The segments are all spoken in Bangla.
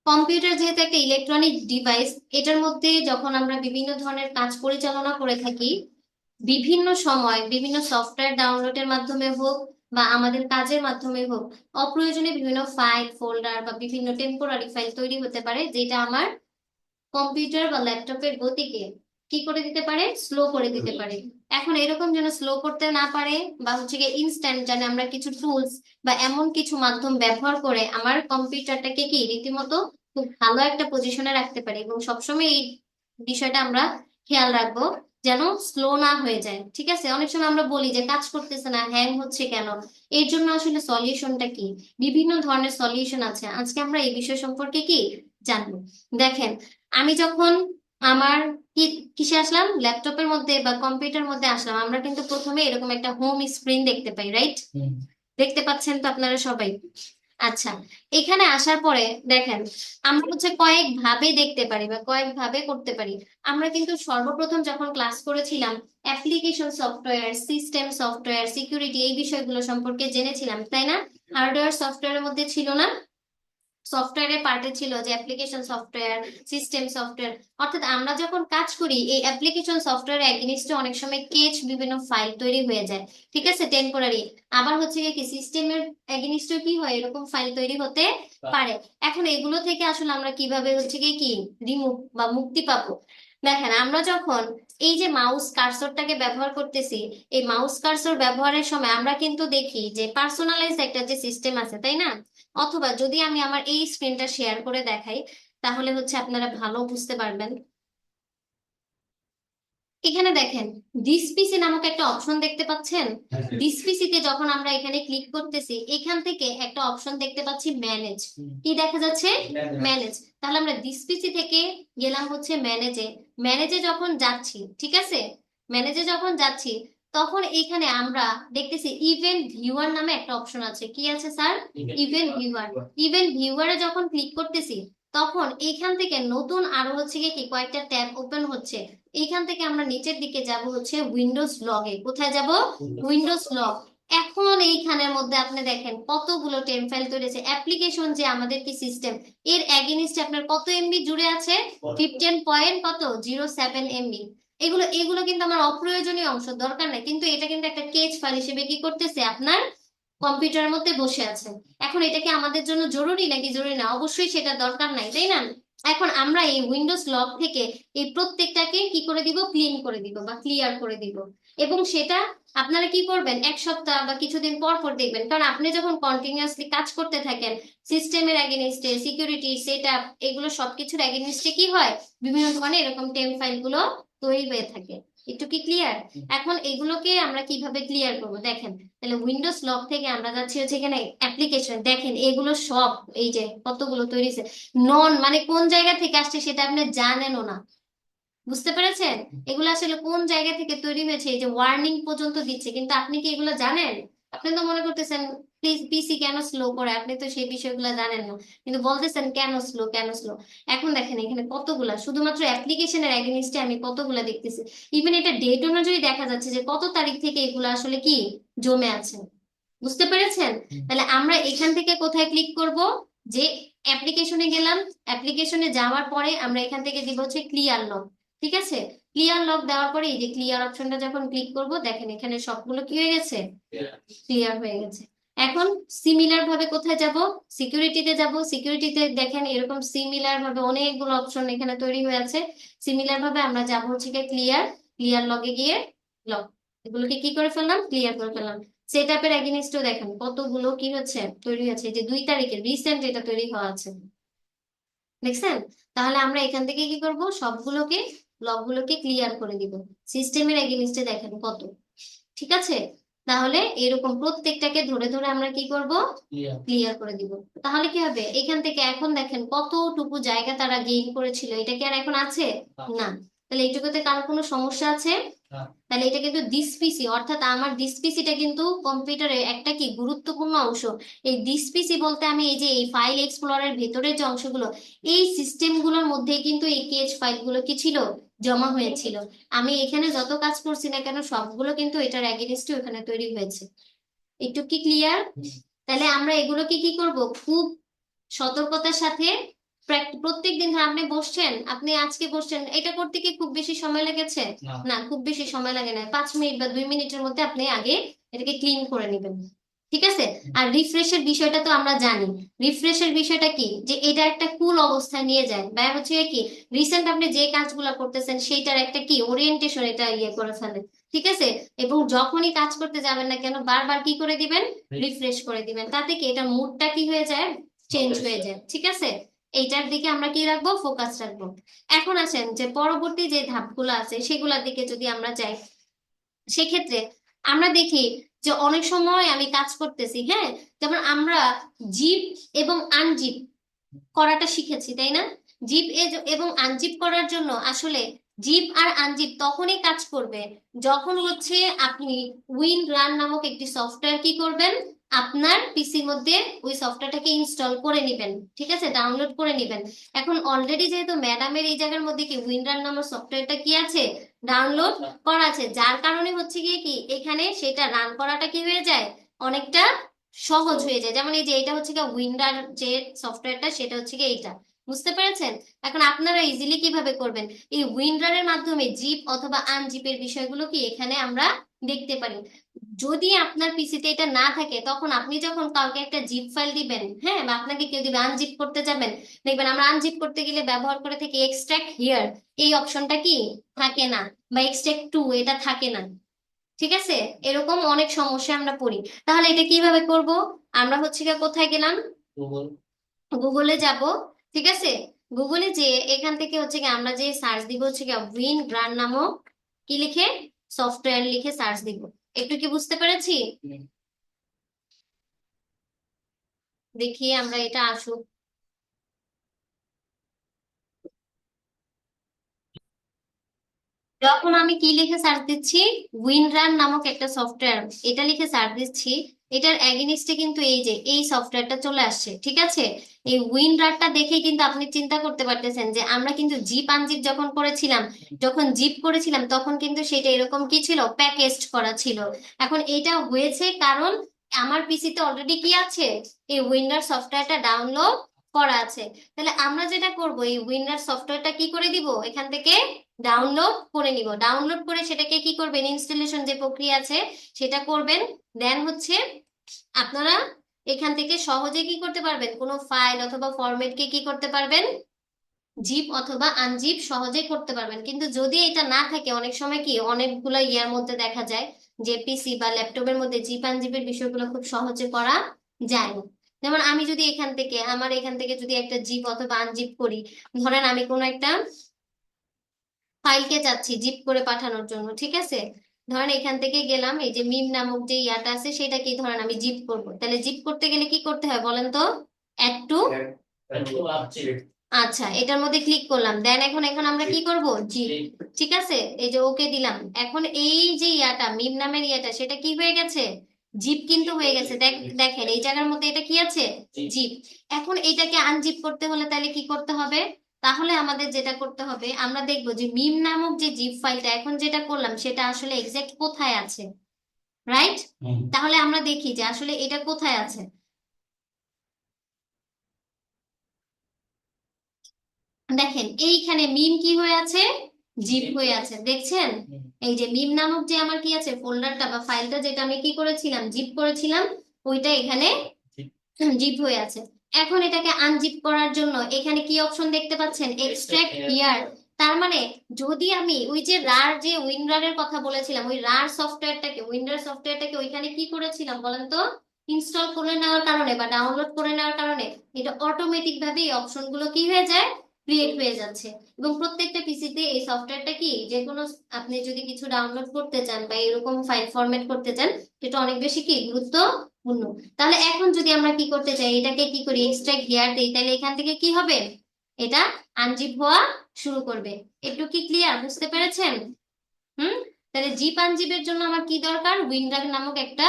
কম্পিউটার যেহেতু একটা ইলেকট্রনিক ডিভাইস, এটার মধ্যে যখন আমরা বিভিন্ন ধরনের কাজ পরিচালনা করে থাকি, বিভিন্ন সময় বিভিন্ন সফটওয়্যার ডাউনলোডের মাধ্যমে হোক বা আমাদের কাজের মাধ্যমে হোক, অপ্রয়োজনীয় বিভিন্ন ফাইল ফোল্ডার বা বিভিন্ন টেম্পোরারি ফাইল তৈরি হতে পারে, যেটা আমার কম্পিউটার বা ল্যাপটপের গতিকে কি করে দিতে পারে, স্লো করে দিতে পারে। এখন এরকম যেন স্লো করতে না পারে, বা হচ্ছে গিয়ে ইনস্ট্যান্ট, যেন আমরা কিছু টুলস বা এমন কিছু মাধ্যম ব্যবহার করে আমার কম্পিউটারটাকে কি রীতিমতো খুব ভালো একটা পজিশনে রাখতে পারি, এবং সবসময় এই বিষয়টা আমরা খেয়াল রাখবো যেন স্লো না হয়ে যায়। ঠিক আছে, অনেক সময় আমরা বলি যে কাজ করতেছে না, হ্যাং হচ্ছে কেন? এর জন্য আসলে সলিউশনটা কি? বিভিন্ন ধরনের সলিউশন আছে, আজকে আমরা এই বিষয় সম্পর্কে কি জানবো। দেখেন, আমি যখন আমার কি কিসে আসলাম, ল্যাপটপের মধ্যে বা কম্পিউটার মধ্যে আসলাম, আমরা কিন্তু প্রথমে এরকম একটা হোম স্ক্রিন দেখতে পাই, রাইট? দেখতে পাচ্ছেন তো আপনারা সবাই? আচ্ছা, এখানে আসার পরে দেখেন, আমরা হচ্ছে কয়েক ভাবে দেখতে পারি বা কয়েক ভাবে করতে পারি। আমরা কিন্তু সর্বপ্রথম যখন ক্লাস করেছিলাম, application software, system software, security, এই বিষয়গুলো সম্পর্কে জেনেছিলাম, তাই না? হার্ডওয়্যার সফটওয়্যারের মধ্যে ছিল না, সফটওয়্যারের পার্টে ছিল যে অ্যাপ্লিকেশন সফটওয়্যার, সিস্টেম সফটওয়্যার। অর্থাৎ আমরা যখন কাজ করি এই অ্যাপ্লিকেশন সফটওয়্যার এগেইনস্টে অনেক সময় কেচ বিভিন্ন ফাইল তৈরি হয়ে যায়, ঠিক আছে, টেম্পোরারি। আবার হচ্ছে কি সিস্টেমের এগেইনস্টে কি হয়, এরকম ফাইল তৈরি হতে পারে। এখন এগুলো থেকে আসলে আমরা কিভাবে হচ্ছে কি রিমুভ বা মুক্তি পাবো? দেখেন, আমরা যখন এই যে মাউস কার্সরটাকে ব্যবহার করতেছি, এই মাউস কার্সর ব্যবহারের সময় আমরা কিন্তু দেখি যে পার্সোনালাইজ একটা যে সিস্টেম আছে, তাই না? অথবা যদি আমি আমার এই স্ক্রিনটা শেয়ার করে দেখাই, তাহলে হচ্ছে আপনারা ভালো বুঝতে পারবেন। এখানে দেখেন, দিস পিসি নামক একটা অপশন দেখতে পাচ্ছেন। দিস পিসিতে যখন আমরা এখানে ক্লিক করতেছি, এখান থেকে একটা অপশন দেখতে পাচ্ছি ম্যানেজ। কি দেখা যাচ্ছে? ম্যানেজ। তাহলে আমরা দিস পিসি থেকে গেলাম হচ্ছে ম্যানেজে। ম্যানেজে যখন যাচ্ছি, ঠিক আছে, ম্যানেজে যখন যাচ্ছি, তখন এখানে আমরা দেখতেছি ইভেন্ট ভিউয়ার নামে একটা অপশন আছে। কি আছে স্যার? Event viewer. ইভেন্ট ভিউয়ারে যখন ক্লিক করতেছি, তখন এখান থেকে নতুন আরো হচ্ছে কি কয়েকটা ট্যাব ওপেন হচ্ছে। এইখান থেকে আমরা নিচের দিকে যাব হচ্ছে উইন্ডোজ লগে। কোথায় যাব? Windows log. এখন এইখানের মধ্যে আপনি দেখেন কতগুলো টেম ফাইল তৈরি আছে। অ্যাপ্লিকেশন যে আমাদের কি সিস্টেম, এর এগেইনস্টে আপনার কত এমবি জুড়ে আছে? 15.07 এমবি। এগুলো এগুলো কিন্তু আমার অপ্রয়োজনীয় অংশ, দরকার নাই, কিন্তু এটা কিন্তু একটা কেচ ফাইল হিসেবে কি করতেছে আপনার কম্পিউটারের মধ্যে বসে আছে। এখন এটা কি আমাদের জন্য জরুরি নাকি জরুরি না? অবশ্যই সেটা দরকার নাই, তাই না? এখন আমরা এই উইন্ডোজ লগ থেকে এই প্রত্যেকটাকে কি করে দিব, ক্লিন করে দিব বা ক্লিয়ার করে দিব। এবং সেটা আপনারা কি করবেন, এক সপ্তাহ বা কিছুদিন পর পর দেখবেন, কারণ আপনি যখন কন্টিনিউয়াসলি কাজ করতে থাকেন সিস্টেমের এগেইনস্টে, সিকিউরিটি সেটআপ, এগুলো সবকিছুর এগেইনস্টে কি হয়, বিভিন্ন ধরনের এরকম টেম ফাইল গুলো তৈরি হয়ে থাকে। একটু কি ক্লিয়ার? এখন এগুলোকে আমরা কিভাবে ক্লিয়ার করব দেখেন। তাহলে উইন্ডোজ লক থেকে আমরা যাচ্ছি হচ্ছে এখানে অ্যাপ্লিকেশন। দেখেন এগুলো সব, এই যে কতগুলো তৈরি হয়েছে, নন মানে কোন জায়গা থেকে আসছে সেটা আপনি জানেনও না। বুঝতে পেরেছেন? এগুলো আসলে কোন জায়গা থেকে তৈরি হয়েছে, এই যে ওয়ার্নিং পর্যন্ত দিচ্ছে, কিন্তু আপনি কি এগুলো জানেন? আপনি তো মনে করতেছেন প্লিজ পিসি কেন স্লো করে, আপনি তো সেই বিষয়গুলো জানেন না, কিন্তু বলতেছেন কেন স্লো কেন স্লো। এখন দেখেন এখানে কতগুলা, শুধুমাত্র অ্যাপ্লিকেশনের এগেইনস্টে আমি কতগুলা দেখতেছি। ইভেন এটা ডেট অনুযায়ী দেখা যাচ্ছে যে কত তারিখ থেকে এগুলো আসলে কি জমে আছে। বুঝতে পেরেছেন? তাহলে আমরা এখান থেকে কোথায় ক্লিক করব, যে অ্যাপ্লিকেশনে গেলাম, অ্যাপ্লিকেশনে যাওয়ার পরে আমরা এখান থেকে দিব হচ্ছে ক্লিয়ার লক। ঠিক আছে, ক্লিয়ার লক দেওয়ার পরে এই যে ক্লিয়ার অপশনটা যখন ক্লিক করব, দেখেন এখানে সবগুলো কি হয়ে গেছে, ক্লিয়ার হয়ে গেছে। এখন সিমিলার ভাবে কোথায় যাব, সিকিউরিটিতে যাব। সিকিউরিটিতে দেখেন এরকম সিমিলার ভাবে অনেকগুলো অপশন এখানে তৈরি হয়ে আছে। সিমিলার ভাবে আমরা যাব হচ্ছে ক্লিয়ার, ক্লিয়ার লগে গিয়ে লক, এগুলোকে কি করে ফেললাম, ক্লিয়ার করে ফেললাম। সেটআপের এগেইনস্টও দেখেন কতগুলো কি হচ্ছে তৈরি হচ্ছে, এই যে 2 তারিখে রিসেন্ট এটা তৈরি হওয়া আছে, দেখছেন? তাহলে আমরা এখান থেকে কি করব, সবগুলোকে লকগুলোকে ক্লিয়ার করে দিব। সিস্টেমের এগেইনস্টে দেখেন কত, ঠিক আছে? তাহলে এরকম প্রত্যেকটাকে ধরে ধরে আমরা কি করব, ক্লিয়ার করে দিব। তাহলে কি হবে, এখান থেকে এখন দেখেন কতটুকু জায়গা তারা গেইন করেছিল, এটা কি আর এখন আছে? না। তাহলে এইটুকুতে কারো কোনো সমস্যা আছে? তাহলে এটা কিন্তু দিস পিসি, অর্থাৎ আমার দিস পিসিটা কিন্তু কম্পিউটারের একটা কি গুরুত্বপূর্ণ অংশ। এই দিস পিসি বলতে আমি এই যে এই ফাইল এক্সপ্লোরারের ভেতরের যে অংশগুলো, এই সিস্টেমগুলোর মধ্যে কিন্তু এই কেচ ফাইলগুলো কি ছিল, জমা হয়েছিল। আমি এখানে যত কাজ করছি না কেন সবগুলো কিন্তু এটার এগেইনস্টে ওখানে তৈরি হয়েছে। একটু কি ক্লিয়ার? তাহলে আমরা এগুলোকে কি করব, খুব সতর্কতার সাথে প্রত্যেকদিন ধর আপনি বসছেন, আপনি আজকে বসছেন, এটা করতে কি খুব বেশি সময় লেগেছে? না, খুব বেশি সময় লাগে না, 5 মিনিট বা 2 মিনিটের মধ্যে আপনি আগে এটাকে ক্লিন করে নেবেন। ঠিক আছে। আর রিফ্রেশের বিষয়টা তো আমরা জানি। রিফ্রেশের বিষয়টা কি, যে এটা একটা কুল অবস্থায় নিয়ে যায়, বা হচ্ছে কি রিসেন্ট আপনি যে কাজগুলো করতেছেন সেইটার একটা কি ওরিয়েন্টেশন এটা ইয়ে করে ফেলে। ঠিক আছে। এবং যখনই কাজ করতে যাবেন না কেন বারবার কি করে দিবেন, রিফ্রেশ করে দিবেন, তাতে কি এটা মুডটা কি হয়ে যায়, চেঞ্জ হয়ে যায়। ঠিক আছে। এইটার দিকে আমরা কি রাখবো, ফোকাস রাখবো। এখন আসেন যে পরবর্তী যে ধাপগুলো আছে সেগুলোর দিকে যদি আমরা যাই, সেক্ষেত্রে আমরা দেখি যে অনেক সময় আমি কাজ করতেছি, হ্যাঁ, যেমন আমরা জিপ এবং আনজিপ করাটা শিখেছি, তাই না? জিপ এবং আনজিপ করার জন্য আসলে জিপ আর আনজিপ তখনই কাজ করবে যখন হচ্ছে আপনি উইন রান নামক একটি সফটওয়্যার কি করবেন, আপনার পিসির মধ্যে ওই সফটওয়্যারটাকে ইনস্টল করে নেবেন। ঠিক আছে, ডাউনলোড করে নেবেন। এখন অলরেডি যেহেতু ম্যাডামের এই জায়গার মধ্যে কি উইন রান নামের সফটওয়্যারটা কি আছে, ডাউনলোড করা আছে, যার কারণে হচ্ছে গিয়ে কি এখানে সেটা রান করাটা কি হয়ে যায়, অনেকটা সহজ হয়ে যায়। যেমন এই যে এটা হচ্ছে গিয়ে উইন্ডার যে সফটওয়্যারটা, সেটা হচ্ছে গিয়ে এইটা, বুঝতে পেরেছেন? এখন আপনারা ইজিলি কিভাবে করবেন, এই উইন্ডারের মাধ্যমে জিপ অথবা আনজিপের বিষয়গুলো কি এখানে আমরা দেখতে পারি। যদি আপনার পিসিতে এটা না থাকে, তখন আপনি যখন কাউকে একটা জিপ ফাইল দিবেন, হ্যাঁ, বা আপনাকে কেউ দিবে আনজিপ করতে যাবেন, দেখবেন আমরা আনজিপ করতে গেলে ব্যবহার করে থাকি এক্সট্রাক্ট হিয়ার, এই অপশনটা কি থাকে না, বা এক্সট্রাক্ট টু এটা থাকে না। ঠিক আছে। এরকম অনেক সমস্যা আমরা পড়ি। তাহলে এটা কিভাবে করব, আমরা হচ্ছে গিয়ে কোথায় গেলাম, গুগলে যাব। ঠিক আছে। গুগলে যে এখান থেকে হচ্ছে কি আমরা যে সার্চ দিব হচ্ছে কি উইন রান নামক কি লিখে, সফটওয়্যার লিখে সার্চ দিব। একটু কি বুঝতে পেরেছি? দেখি আমরা এটা আসুক। যখন আমি কি লিখে সার্চ দিচ্ছি, উইনরান নামক একটা সফটওয়্যার, এটা লিখে সার্চ দিচ্ছি, এটার এগেনিস্টে কিন্তু এই যে এই সফটওয়্যারটা চলে আসছে। ঠিক আছে। এই উইনরারটা দেখে কিন্তু আপনি চিন্তা করতে পারতেছেন যে আমরা কিন্তু জিপ আনজিপ যখন করেছিলাম, যখন জিপ করেছিলাম তখন কিন্তু সেটা এরকম কি ছিল, প্যাকেজড করা ছিল। এখন এটা হয়েছে কারণ আমার পিসিতে অলরেডি কি আছে, এই উইন্ডার সফটওয়্যারটা ডাউনলোড করা আছে। তাহলে আমরা যেটা করব, এই উইন্ডার সফটওয়্যারটা কি করে দিব, এখান থেকে ডাউনলোড করে নিব। ডাউনলোড করে সেটাকে কি করবেন, ইনস্টলেশন যে প্রক্রিয়া আছে সেটা করবেন। দেন হচ্ছে আপনারা এখান থেকে সহজে কি করতে পারবেন, কোনো ফাইল অথবা ফরম্যাটকে কি করতে পারবেন, জিপ অথবা আনজিপ সহজে করতে পারবেন। কিন্তু যদি এটা না থাকে, অনেক সময় কি অনেকগুলো ইয়ার মধ্যে দেখা যায় যে পিসি বা ল্যাপটপের মধ্যে জিপ আনজিপের বিষয়গুলো খুব সহজে করা যায় না। যেমন আমি যদি এখান থেকে যদি একটা জিপ অথবা আনজিপ করি, ধরেন আমি কোনো একটা ফাইলকে চাচ্ছি জিপ করে পাঠানোর জন্য। ঠিক আছে। ধরেন এখান থেকে গেলাম, এই যে মিম নামক যে ইয়াটা আছে সেটাকে ধরেন আমি জিপ করব, তাহলে জিপ করতে গেলে কি করতে হয় বলেন তো, অ্যাড টু। আচ্ছা, এটার মধ্যে ক্লিক করলাম, দেন এখন এখন আমরা কি করব, জি। ঠিক আছে। এই যে ওকে দিলাম, এখন এই যে ইয়াটা মিম নামের ইয়াটা সেটা কি হয়ে গেছে, জিপ কিন্তু হয়ে গেছে। দেখেন এই জায়গার মধ্যে এটা কি আছে, জিপ। এখন এটাকে আনজিপ করতে হলে তাহলে কি করতে হবে, তাহলে আমাদের যেটা করতে হবে, আমরা দেখবো যে মিম নামক যে জিপ ফাইলটা এখন যেটা করলাম সেটা আসলে এক্সাক্ট কোথায় আছে, রাইট? তাহলে আমরা দেখি যে আসলে এটা কোথায় আছে। দেখেন এইখানে মিম কি হয়ে আছে, জিপ হয়ে আছে, দেখছেন? এই যে মিম নামক যে আমার কি আছে ফোল্ডারটা বা ফাইলটা, যেটা আমি কি করেছিলাম, জিপ করেছিলাম, ওইটা এখানে জিপ হয়ে আছে। এখন এটাকে আনজিপ করার জন্য এখানে কি অপশন দেখতে পাচ্ছেন, এক্সট্রাক্ট হিয়ার। তার মানে যদি আমি ওই যে রার যে উইন্ডারের কথা বলেছিলাম, ওই রার সফটওয়্যারটাকে উইন্ডার সফটওয়্যারটাকে ওইখানে কি করেছিলাম বলেন তো, ইনস্টল করে নেওয়ার কারণে বা ডাউনলোড করে নেওয়ার কারণে এটা অটোমেটিক ভাবে এই অপশন গুলো কি হয়ে যায়, ক্রিয়েট হয়ে যাচ্ছে। এবং প্রত্যেকটা পিসিতে এই সফটওয়্যারটা কি, যে কোনো আপনি যদি কিছু ডাউনলোড করতে চান বা এরকম ফাইল ফরম্যাট করতে চান, এটা অনেক বেশি কি গুরুত্বপূর্ণ। তাহলে এখন যদি আমরা কি করতে চাই, এটাকে কি করি, এক্সট্রাক্ট হেয়ার দেই, তাহলে এখান থেকে কি হবে, এটা আনজিপ হওয়া শুরু করবে। একটু কি ক্লিয়ার, বুঝতে পেরেছেন? হুম। তাহলে জিপ আনজিপের জন্য আমার কি দরকার, উইন্ডার নামক একটা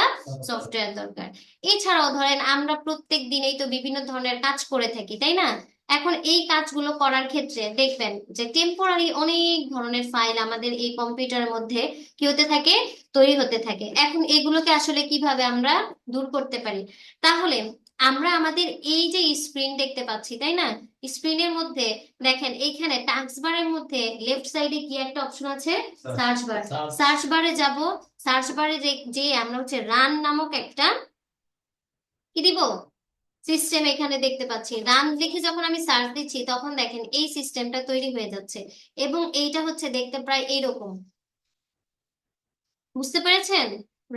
সফটওয়্যার দরকার। এছাড়াও ধরেন আমরা প্রত্যেক দিনেই তো বিভিন্ন ধরনের কাজ করে থাকি, তাই না? এখন এই কাজগুলো করার ক্ষেত্রে দেখবেন যে টেম্পোরারি অনেক ধরনের ফাইল আমাদের এই কম্পিউটারের মধ্যে কি হতে থাকে, তৈরি হতে থাকে। এখন এগুলোকে আসলে কিভাবে আমরা দূর করতে পারি, তাহলে আমরা আমাদের এই যে স্ক্রিন দেখতে পাচ্ছি তাই না, স্ক্রিনের মধ্যে দেখেন এইখানে টাস্ক বারের মধ্যে লেফট সাইডে কি একটা অপশন আছে, সার্চ বার। সার্চ বারে যাব, সার্চ বারে যে আমরা হচ্ছে রান নামক একটা কি দিব সিস্টেম এখানে দেখতে পাচ্ছি। রান লিখে যখন আমি সার্চ দিচ্ছি তখন দেখেন এই সিস্টেমটা তৈরি হয়ে যাচ্ছে, এবং এইটা হচ্ছে দেখতে প্রায় এইরকম। বুঝতে পেরেছেন?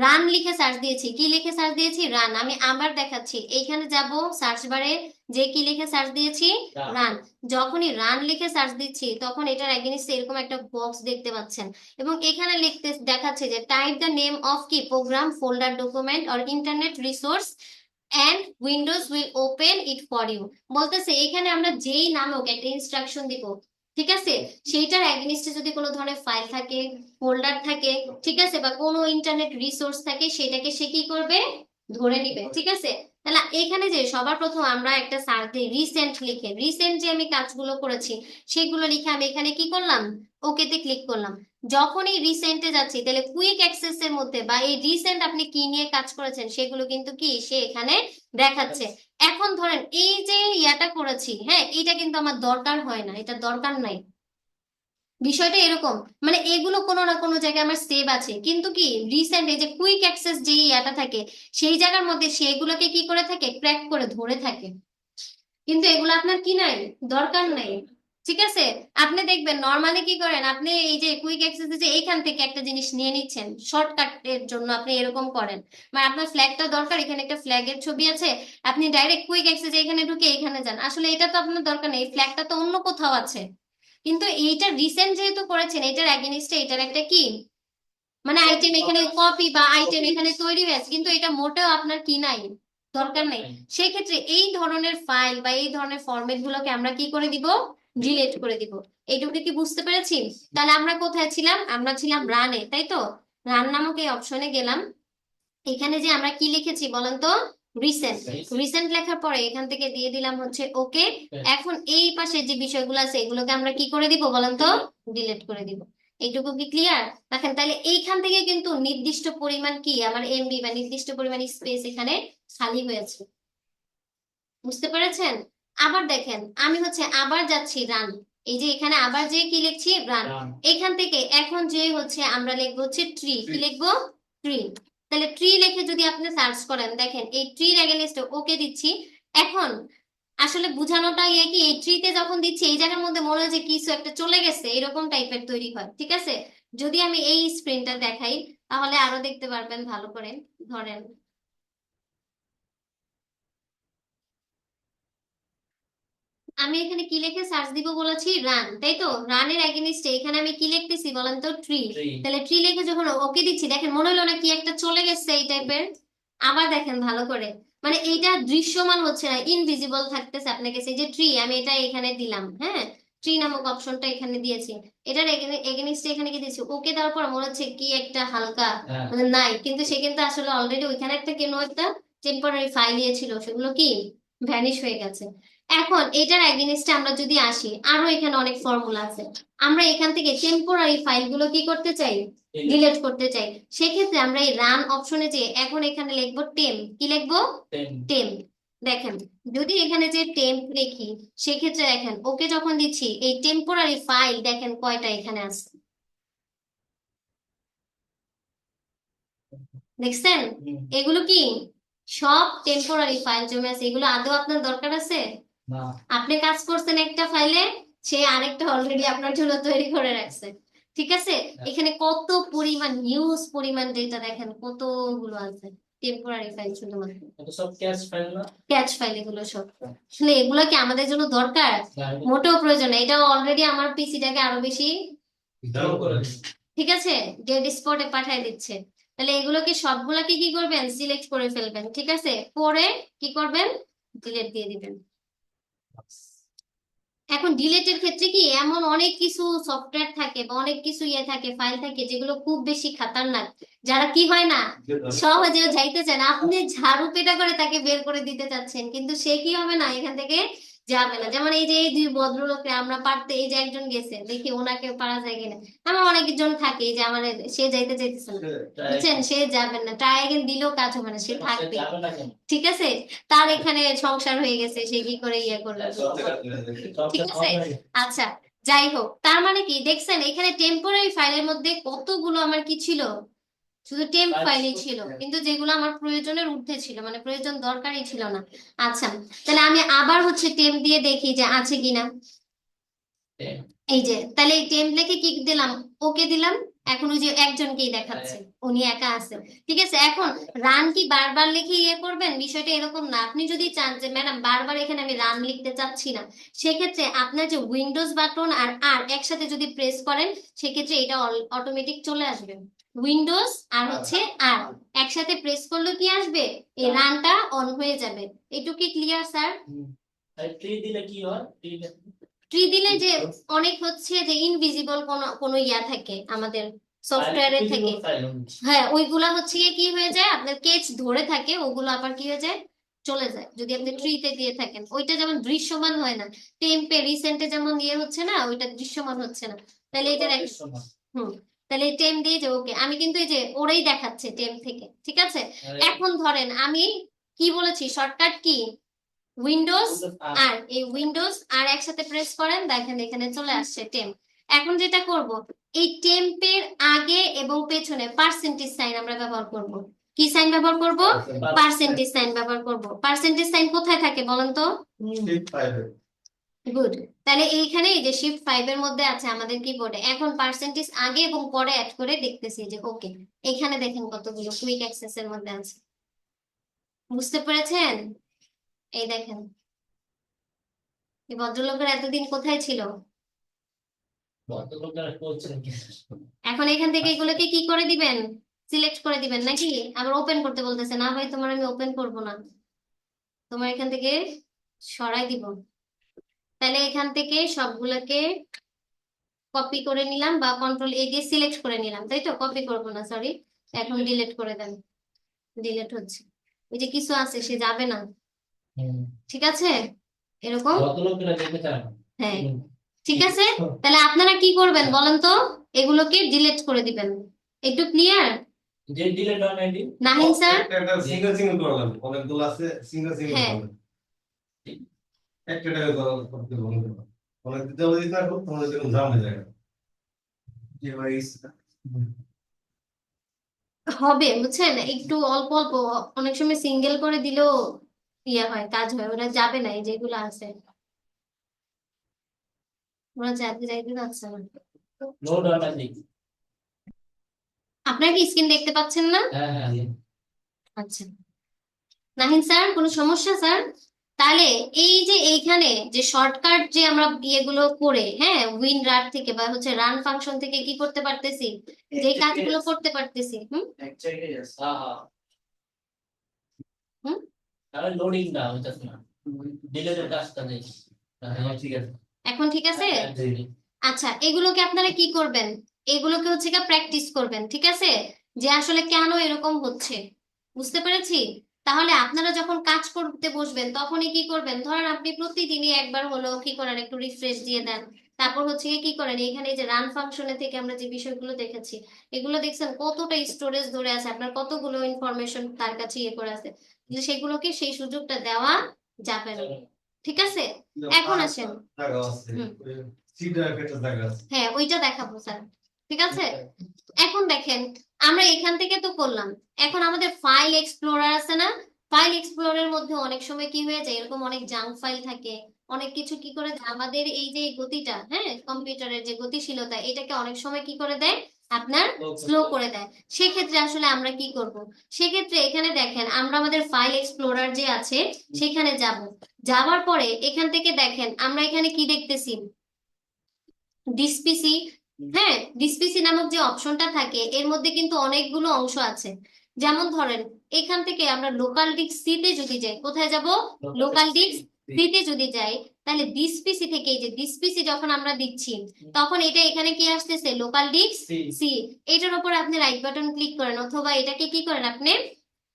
রান লিখে সার্চ দিয়েছি, কি লিখে সার্চ দিয়েছি, রান। আমি আবার দেখাচ্ছি, এইখানে যাব সার্চ বারে, যে কি লিখে সার্চ দিয়েছি, রান। যখনই রান লিখে সার্চ দিচ্ছি তখন এটার এগেইনস্টে এরকম একটা বক্স দেখতে পাচ্ছেন, এবং এখানে লিখতে দেখাচ্ছে যে টাইপ দ্য নেম অফ কি program, folder, document or internet resource and Windows will open it for you. বলতেছে এখানে আমরা যেই নামক একটা ইনস্ট্রাকশন দিব, ঠিক আছে, সেইটার এগেইনস্টে যদি কোনো ধরনের ফাইল থাকে, ফোল্ডার থাকে, ঠিক আছে, বা কোনো ইন্টারনেট রিসোর্স থাকে, সেটাকে সে কি করবে, ধরে নিবে, ঠিক আছে। তাহলে এখানে যে সবার প্রথম আমরা একটা সার্চ দিই রিসেন্ট লিখে, রিসেন্ট যে আমি কাজগুলো করেছি সেগুলো লিখে আমি এখানে কি করলাম, ওকেতে ক্লিক করলাম। যখনই রিসেন্টে যাচ্ছি তাহলে কুইক অ্যাক্সেস এর মধ্যে বা এই রিসেন্ট আপনি কি নিয়ে কাজ করেছেন সেগুলো কিন্তু কি সে এখানে দেখাচ্ছে। এখন ধরেন এই যে ইয়াটা করেছি, হ্যাঁ, এটা কিন্তু আমার দরকার হয় না, এটা দরকার নাই। বিষয়টা এরকম, মানে এগুলো কোনো না কোনো জায়গায় আমার সেভ আছে, কিন্তু কি রিসেন্ট এই যে কুইক অ্যাক্সেস যে ইয়াটা থাকে সেই জায়গার মধ্যে সেগুলোকে কি করে থাকে, ক্র্যাক করে ধরে থাকে। কিন্তু এগুলো আপনার কি নাই, দরকার নাই, ঠিক আছে। আপনি দেখবেন নর্মালি কি করেন, আপনি এই যে কুইক অ্যাক্সেস যে এইখান থেকে একটা জিনিস নিয়ে নিচ্ছেন শর্টকাটের জন্য, আপনি এরকম করেন। মানে আপনার ফ্ল্যাগটা দরকার, এখানে একটা ফ্ল্যাগের ছবি আছে, আপনি ডাইরেক্ট কুইক অ্যাক্সেস এখানে ঢুকে এখানে যান, আসলে এটা তো আপনার দরকার নেই, এই ফ্ল্যাগটা তো অন্য কোথাও আছে। কিন্তু এইটা রিসেন্ট যেহেতু করেছেন এটার এগেইনস্টে এটার একটা কি, মানে আইটেম এখানে কপি বা আইটেম এখানে তৈরি হয়েছে, কিন্তু এটা মোটেও আপনার কি নাই, দরকার নেই। সেক্ষেত্রে এই ধরনের ফাইল বা এই ধরনের ফরম্যাট গুলোকে আমরা কি করে দিব, ডিলিট করে দিব। এইটুকু কি বুঝতে পেরেছি? তাহলে আমরা কোথায় ছিলাম, আমরা ছিলাম রানে, তাই তো। রান নামক এই অপশনে গেলাম, এখানে যে আমরা কি লিখেছি বলেন তো, রিসেন্ট। রিসেন্ট লেখার পরে এখান থেকে দিয়ে দিলাম হচ্ছে ওকে। এখন এই পাশে যে বিষয়গুলো আছে এগুলোকে আমরা কি করে দিব বলেন তো, ডিলিট করে দিব। এইটুকু কি ক্লিয়ার? দেখেন তাহলে এইখান থেকে কিন্তু নির্দিষ্ট পরিমাণ কি আমার এমবি বা নির্দিষ্ট পরিমাণ স্পেস এখানে খালি হয়েছে। বুঝতে পেরেছেন? আবার দেখেন আমি হচ্ছে আবার যাচ্ছি রান, এই যে এখানে আবার যে কি লিখছি, রান। এখান থেকে এখন যে হচ্ছে আমরা লিখবো হচ্ছে ট্রি, কি লিখবো, ট্রি। তাহলে ট্রি লিখে যদি আপনি সার্চ করেন দেখেন এই ট্রির এগেইনস্টে ওকে দিচ্ছি। এখন আসলে বোঝানোটা ইয়ে কি, এই ট্রিতে যখন দিচ্ছি এই জায়গার মধ্যে মনে হয় যে কিছু একটা চলে গেছে এরকম টাইপের তৈরি হয়, ঠিক আছে। যদি আমি এই স্ক্রিনটা দেখাই তাহলে আরো দেখতে পারবেন ভালো করে। ধরেন আমি এখানে কি লিখে সার্চ দিব বলেছি, রান, তাই তো। রানের এগেইনস্টে এখানে আমি কি লিখতেছি বলেন তো, ট্রি। তাহলে ট্রি লিখে যখন ওকে দিচ্ছি দেখেন মনে হলো না কি একটা চলে গেছে এই টাইপের। আবার দেখেন ভালো করে, মানে এইটা দৃশ্যমান হচ্ছে না, ইনভিজিবল থাকতেছে আপনার কাছে। এই যে ট্রি আমি এটা এখানে দিলাম, হ্যাঁ, ট্রি নামক অপশনটা এখানে দিয়েছি, এটার এগেইনস্টে এখানে কি দিয়েছি, ওকে দেওয়ার পর মনে হচ্ছে কি একটা হালকা মানে নাই, কিন্তু সে কিন্তু আসলে অলরেডি ওইখানে একটা কেন একটা টেম্পোরারি ফাইল ছিল, সেগুলো কি ভ্যানিশ হয়ে গেছে। এখন এটার এগেইনস্টে আমরা যদি আসি, আরো এখানে অনেক ফর্মুলা আছে, আমরা এখান থেকে টেম্পোরারি ফাইলগুলো কি করতে চাই, ডিলিট করতে চাই। সেক্ষেত্রে আমরা এই রান অপশনে যে এখন এখানে লিখবো টেম, কি লিখবো, টেম। দেখেন যদি এখানে যে টেম্প লিখি সেক্ষেত্রে দেখেন ওকে যখন দিচ্ছি এই টেম্পোরারি ফাইল দেখেন কয়টা এখানে আছে, দেখছেন? এগুলো কি সব টেম্পোরারি ফাইল জমে আছে, এগুলো আদৌ আপনার দরকার আছে? আপনি কাজ করছেন একটা ফাইলে, সে আরেকটা অলরেডি আপনার জন্য তৈরি করে রাখছে, ঠিক আছে। এখানে কত পরিমাণ হিউজ পরিমাণ ডেটা দেখেন কতগুলো আছে, টেম্পোরারি ফাইল শুধুমাত্র, এটা সব ক্যাশ ফাইল না? ক্যাচ ফাইল এগুলো সব। আসলে এগুলো কি আমাদের জন্য দরকার? মোটেও প্রয়োজন নেই, এটা অলরেডি আমার পিসিটাকে আরো বেশি, দাও করে ঠিক আছে, ডেড স্পটে পাঠিয়ে দিচ্ছে। তাহলে এগুলোকে সবগুলাকে কি করবেন, সিলেক্ট করে ফেলবেন, ঠিক আছে, পরে কি করবেন, ডিলিট দিয়ে দিবেন। এখন ডিলেটের ক্ষেত্রে কি এমন অনেক কিছু সফটওয়্যার থাকে বা অনেক কিছু ইয়ে থাকে, ফাইল থাকে যেগুলো খুব বেশি খাতারনাক, যারা কি হয় না সহজেও যাইতে চান, আপনি ঝাড়ু পেটা করে তাকে বের করে দিতে চাচ্ছেন, কিন্তু সে কি হবে না এখান থেকে যাবে না। যেমন এই যে এই দুই ভদ্রলোককে আমরা পারতে, এই যে একজন গেছে দেখি ওনাকে পারা যায় কিনা। আমার অনেকজন থাকে এই যে আমার, সে যাইতে চাইতেছে না, বুঝছেন, সে যাবেন না, ট্রায়াল দিলেও কাজ হবে না, সে থাকবে। যাবে না কেন? ঠিক আছে, তার এখানে সংসার হয়ে গেছে, সে কি করে ইয়ে করবে। ঠিক আছে, আচ্ছা, যাই হোক, তার মানে কি দেখছেন এখানে টেম্পোরারি ফাইলের মধ্যে কতগুলো আমার কি ছিল, শুধু টেম্প ফাইলই ছিল, কিন্তু যেগুলো আমার প্রয়োজনের ঊর্ধ্বে ছিল, মানে প্রয়োজন দরকারই ছিল না। আচ্ছা, তাহলে আমি আবার হচ্ছে টেম্প দিয়ে দেখি যে আছে কিনা। এই যে তাহলে এই টেম্প লিখে কি দিলাম, ওকে দিলাম। এখন ওই যে একজনকেই দেখাচ্ছে, উনি একা আছে। ঠিক আছে, এখন রান কি বারবার লিখে ইয়ে করবেন, বিষয়টা এরকম না। আপনি যদি চান যে ম্যাডাম বারবার এখানে আমি রান লিখতে চাচ্ছি না, সেক্ষেত্রে আপনার যে উইন্ডোজ বাটন আর আর একসাথে যদি প্রেস করেন, সেক্ষেত্রে এটা অটোমেটিক চলে আসবে। উইন্ডোজ আর হচ্ছে আর একসাথে প্রেস করলে কি আসবে, এই রানটা অন হয়ে যাবে। এটুকু কি ক্লিয়ার স্যার? ট্রি দিলে কি হয়? ট্রি দিলে যে অনেক হচ্ছে যে ইনভিজিবল কোনো ইয়া থাকে আমাদের সফটওয়্যারে থেকে, হ্যাঁ ওইগুলা হচ্ছে গিয়ে কি হয়ে যায়, আপনার কেচ ধরে থাকে, ওগুলো আবার কি হয়ে যায়, চলে যায় যদি আপনি ট্রিতে দিয়ে থাকেন। ওইটা যেমন দৃশ্যমান হয় না, টেম্পে রিসেন্টে যেমন ইয়ে হচ্ছে না, ওইটা দৃশ্যমান হচ্ছে না। তাহলে এটা হুম, তাহলে টেম দিয়ে যে ওকে, আমি কিন্তু এই যে ওরাই দেখাচ্ছে টেম থেকে। ঠিক আছে, এখন ধরেন আমি কি বলেছি, শর্টকাট কি, উইন্ডোজ আর, এই উইন্ডোজ আর একসাথে প্রেস করেন, দেখেন এখানে চলে আসছে টেম্প। এখন যেটা করব, এই টেম্পের আগে এবং পেছনে পার্সেন্টেজ সাইন আমরা ব্যবহার করব। কি সাইন ব্যবহার করব? পার্সেন্টেজ সাইন ব্যবহার করব। পার্সেন্টেজ সাইন কোথায় থাকে বলেন তো? গুড, তাহলে এইখানে এই যে শিফট 5 এর মধ্যে আছে আমাদের কিবোর্ডে। এখন পার্সেন্টেজ আগে এবং পরে অ্যাড করে দেখতেছি যে ওকে, এখানে দেখেন কতগুলো কুইক অ্যাক্সেস এর মধ্যে আছে। বুঝতে পেরেছেন? এই দেখেন, এই ভদ্রলোকের এতদিন কোথায় ছিল। ভদ্রলোকেরা করছেন কি? এখন এখান থেকে এগুলোকে কি করে দিবেন, সিলেক্ট করে দিবেন নাকি? আবার ওপেন করতে বলতেছে না ভাই, তোমার আমি ওপেন করব না, তোমার এখান থেকে সরাই দিব। তাহলে এখান থেকে সবগুলোকে কপি করে নিলাম, বা কন্ট্রোল এ দিয়ে সিলেক্ট করে নিলাম, তাই তো, কপি করব না, সরি। এখন ডিলিট করে দেন, ডিলিট হচ্ছে। ওই যে কিছু আছে সে যাবে না, ঠিক আছে, এরকম। ভদ্রলোকেরা যেতে চান। হ্যাঁ, ঠিক আছে, তাহলে আপনারা কি করবেন বলেন তো, এগুলোকে ডিলিট করে দিবেন। একটু ক্লিয়ার? যে ডিলেট হয় নাকি? নাহিন স্যার? একটা সিঙ্গেল সিঙ্গেল করলাম, অনেকগুলো আছে সিঙ্গেল সিঙ্গেল হ্যাঁ। করলাম, একটা টাকা করতে বলতে পারবো অনেক দিতে হবে, দিতে পারবো তোমাদের জন্য জাম হয়ে যায় যে ভাই হবে, বুঝছেন, একটু অল্প অল্প, অনেক সময় সিঙ্গেল করে দিলেও ইয়ে হয়, কাজ হয়। ওরা যাবে না, এই যেগুলো আছে ওরা যাইতে যাইতে যাচ্ছে না। লোড হয় নাকি? আপনারা কি স্ক্রিন দেখতে পাচ্ছেন না? হ্যাঁ হ্যাঁ। আচ্ছা, নাহিন স্যার কোনো সমস্যা স্যার? তাহলে এই যে এইখানে যে শর্টকাট যে আমরা ইয়েগুলো করে, হ্যাঁ, উইন রাট থেকে বা হচ্ছে রান ফাংশন থেকে কি করতে পারতেছি, যে কাজগুলো করতে পারতেছি। এক জায়গায় আছে। হ্যাঁ হ্যাঁ। হুম। তাহলে লোডিং না হইতাছে না, ডিলেটের কাজটা নেই। হ্যাঁ ঠিক আছে। এখন ঠিক আছে। হ্যাঁ, জি, জি। আচ্ছা, এগুলোকে আপনারা কি করবেন, এগুলোকে হচ্ছে কি প্র্যাকটিস করবেন, ঠিক আছে, যে আসলে কেন এরকম হচ্ছে। বুঝতে পেরেছি। তাহলে আপনারা যখন কাজ করতে বসবেন তখনই কি করবেন, ধরেন আপনি প্রতিদিনই একবার হলেও কি করেন, একটু রিফ্রেশ দিয়ে দেন। তারপর হচ্ছে কি করেন, এখানে এই যে রান ফাংশনে থেকে আমরা যে বিষয়গুলো দেখেছি, এগুলো দেখছেন কতটা স্টোরেজ ধরে আছে, আপনার কতগুলো ইনফরমেশন তার কাছে ইয়ে করে আছে, কিন্তু সেগুলোকে সেই সুযোগটা দেওয়া যাবে না। ঠিক আছে, এখন আসেন। টাকা আছে হুম। সিডার একটা টাকা আছে। হ্যাঁ, ওইটা দেখাবো স্যার। ঠিক আছে, এখন দেখেন আমরা এখান থেকে তো করলাম, এখন আমাদের ফাইল এক্সপ্লোরার আছে না, ফাইল এক্সপ্লোরের মধ্যে অনেক সময় কি হয়ে যায়, এরকম অনেক জাঙ্ক ফাইল থাকে, অনেক কিছু কি করে দেয়, আমাদের এই যে গতিটা, হ্যাঁ, কম্পিউটারের যে গতিশীলতা, এটাকে অনেক সময় কি করে দেয়, আপনার স্লো করে দেয়। সেক্ষেত্রে আসলে আমরা কি করব, সেক্ষেত্রে এখানে দেখেন আমরা আমাদের ফাইল এক্সপ্লোরার যে আছে সেখানে যাব, যাওয়ার পরে এখান থেকে দেখেন আমরা এখানে কি দেখতেছি, ডিসপিসি, হ্যাঁ, ডিসপিসি নামক যে অপশনটা থাকে এর মধ্যে কিন্তু অনেকগুলো অংশ আছে। যেমন ধরেন এখান থেকে আমরা লোকাল ডিস্ক সি তে যদি যাই, কোথায় যাব, লোকাল ডিস্ক সি তে যদি যাই, তাহলে ডিসপিসি থেকে এই যে ডিসপিসি যখন আমরা দিচ্ছি, তখন এটা এখানে কি আসতেছে, লোকাল ডিস্ক সি। সি। এটার উপর আপনি রাইট বাটন ক্লিক করেন, অথবা এটাকে কি করেন আপনি